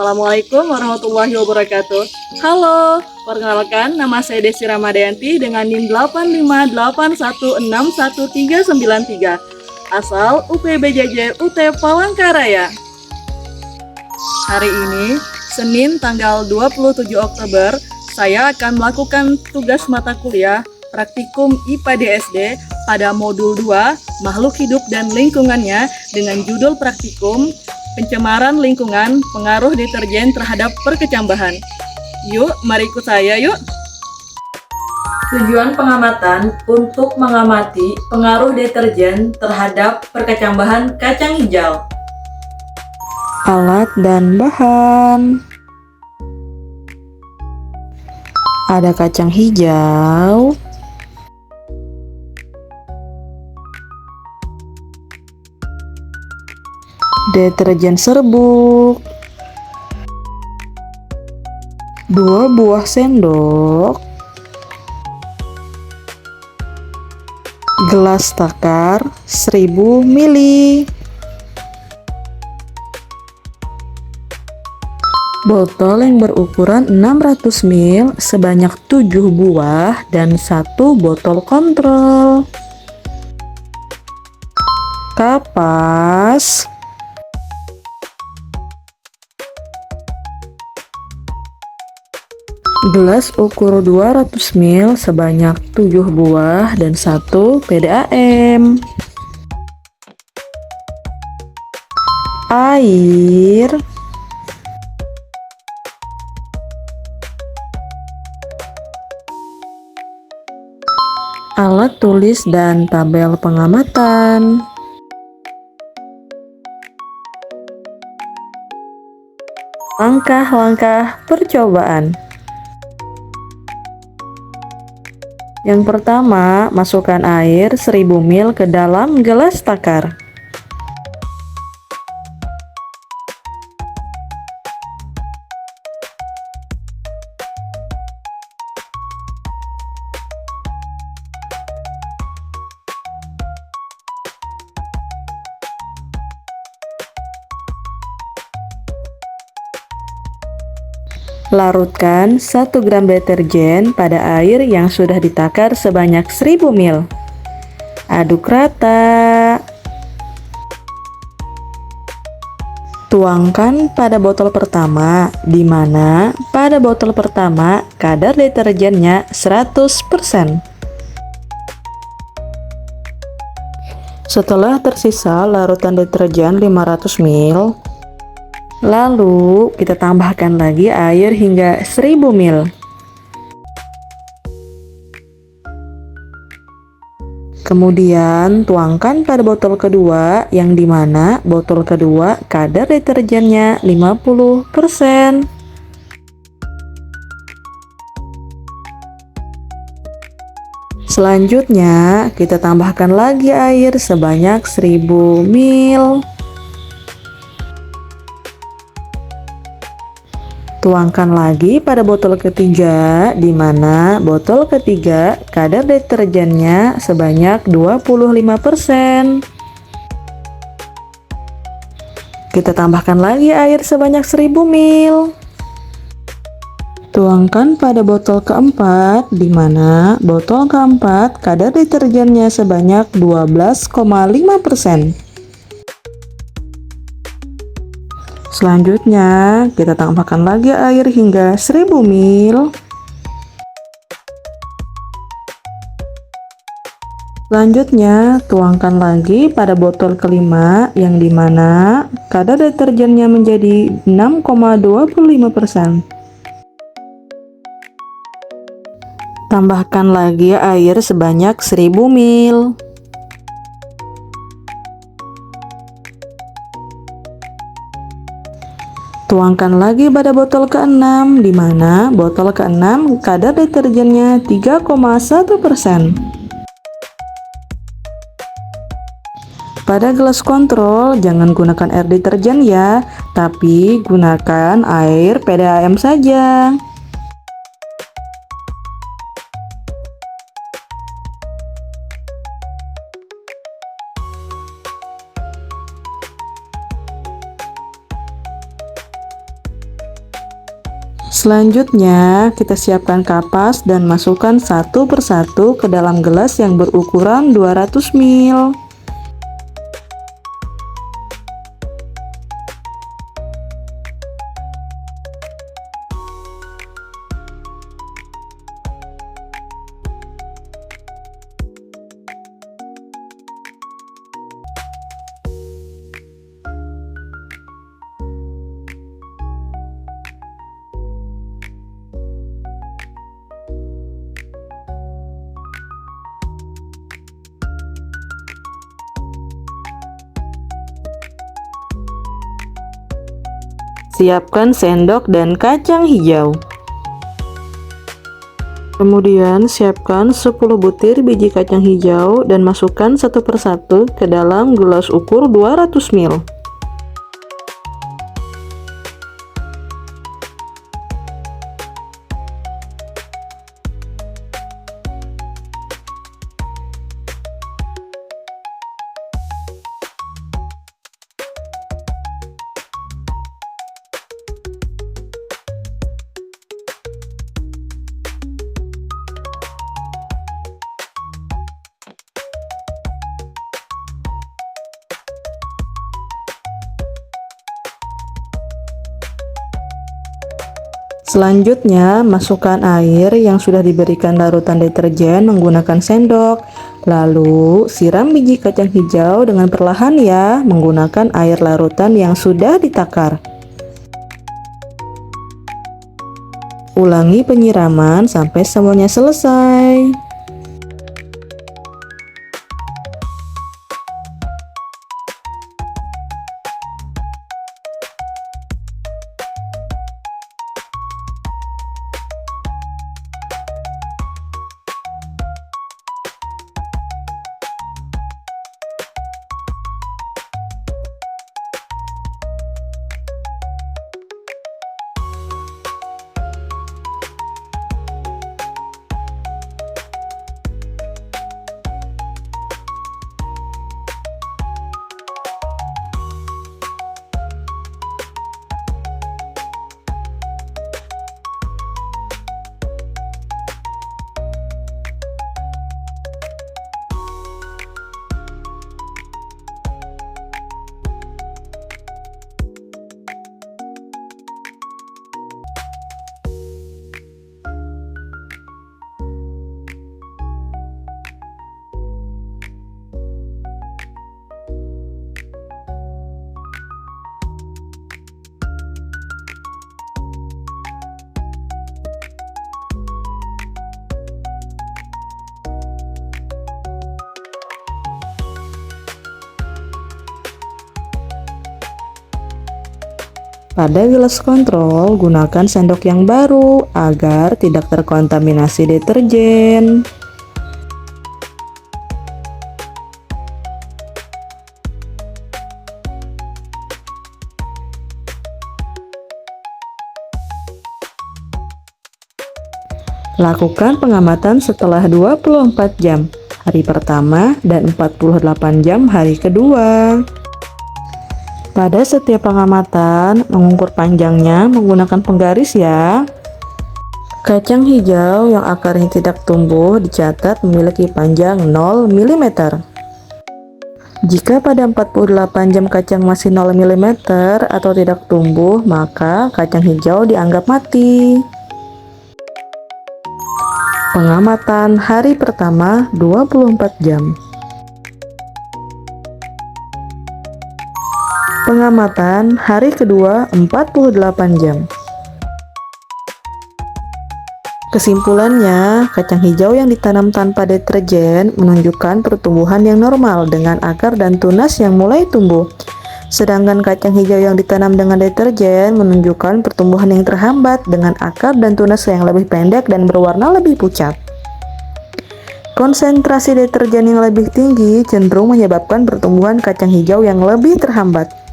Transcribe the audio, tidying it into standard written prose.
Assalamualaikum warahmatullahi wabarakatuh. Halo, perkenalkan nama saya Desi Ramadayanti dengan NIM 858161393, asal UPBJJ UT Palangkaraya. Hari ini, Senin tanggal 27 Oktober, saya akan melakukan tugas mata kuliah praktikum IPA DSD pada modul 2 Makhluk Hidup dan Lingkungannya dengan judul praktikum Pencemaran Lingkungan, Pengaruh Deterjen Terhadap Perkecambahan. Yuk, mari ikut saya yuk. Tujuan pengamatan untuk mengamati pengaruh deterjen terhadap perkecambahan kacang hijau. Alat dan bahan. Ada kacang hijau, deterjen serbuk, 2 buah sendok, gelas takar 1000 ml, botol yang berukuran 600 ml sebanyak 7 buah dan 1 botol kontrol, kapas, gelas ukur 200 ml sebanyak 7 buah dan 1 PDAM, air, alat tulis dan tabel pengamatan. Langkah-langkah percobaan. Yang pertama, masukkan air 1000 ml ke dalam gelas takar. Larutkan 1 gram deterjen pada air yang sudah ditakar sebanyak 1000 ml. Aduk rata. Tuangkan pada botol pertama, di mana pada botol pertama kadar deterjennya 100%. Setelah tersisa larutan deterjen 500 ml, lalu kita tambahkan lagi air hingga 1000 ml. Kemudian tuangkan pada botol kedua, yang dimana botol kedua kadar deterjennya 50%. Selanjutnya kita tambahkan lagi air sebanyak 1000 ml. Tuangkan lagi pada botol ketiga, di mana botol ketiga kadar deterjennya sebanyak 25%. Kita tambahkan lagi air sebanyak 1000 ml. Tuangkan pada botol keempat, di mana botol keempat kadar deterjennya sebanyak 12,5%. Selanjutnya, kita tambahkan lagi air hingga 1000 ml. Selanjutnya, tuangkan lagi pada botol kelima, yang dimana kadar deterjennya menjadi 6,25%. Tambahkan lagi air sebanyak 1000 ml. Tuangkan lagi pada botol ke-6, di mana botol ke-6 kadar deterjennya 3,1%. Pada gelas kontrol, jangan gunakan air deterjen ya, tapi gunakan air PDAM saja. Selanjutnya, kita siapkan kapas dan masukkan satu persatu ke dalam gelas yang berukuran 200 ml. Siapkan sendok dan kacang hijau. Kemudian siapkan 10 butir biji kacang hijau dan masukkan satu persatu ke dalam gelas ukur 200 ml. Selanjutnya, masukkan air yang sudah diberikan larutan deterjen menggunakan sendok. Lalu, siram biji kacang hijau dengan perlahan ya, menggunakan air larutan yang sudah ditakar. Ulangi penyiraman sampai semuanya selesai. Pada gelas kontrol, gunakan sendok yang baru agar tidak terkontaminasi deterjen. Lakukan pengamatan setelah 24 jam hari pertama dan 48 jam hari kedua. Pada setiap pengamatan, mengukur panjangnya menggunakan penggaris ya. Kacang hijau yang akarnya tidak tumbuh dicatat memiliki panjang 0 mm. Jika pada 48 jam kacang masih 0 mm atau tidak tumbuh, maka kacang hijau dianggap mati. Pengamatan hari pertama 24 jam. Pengamatan hari kedua 48 jam. Kesimpulannya, kacang hijau yang ditanam tanpa deterjen menunjukkan pertumbuhan yang normal dengan akar dan tunas yang mulai tumbuh. Sedangkan kacang hijau yang ditanam dengan deterjen menunjukkan pertumbuhan yang terhambat dengan akar dan tunas yang lebih pendek dan berwarna lebih pucat. Konsentrasi deterjen yang lebih tinggi cenderung menyebabkan pertumbuhan kacang hijau yang lebih terhambat.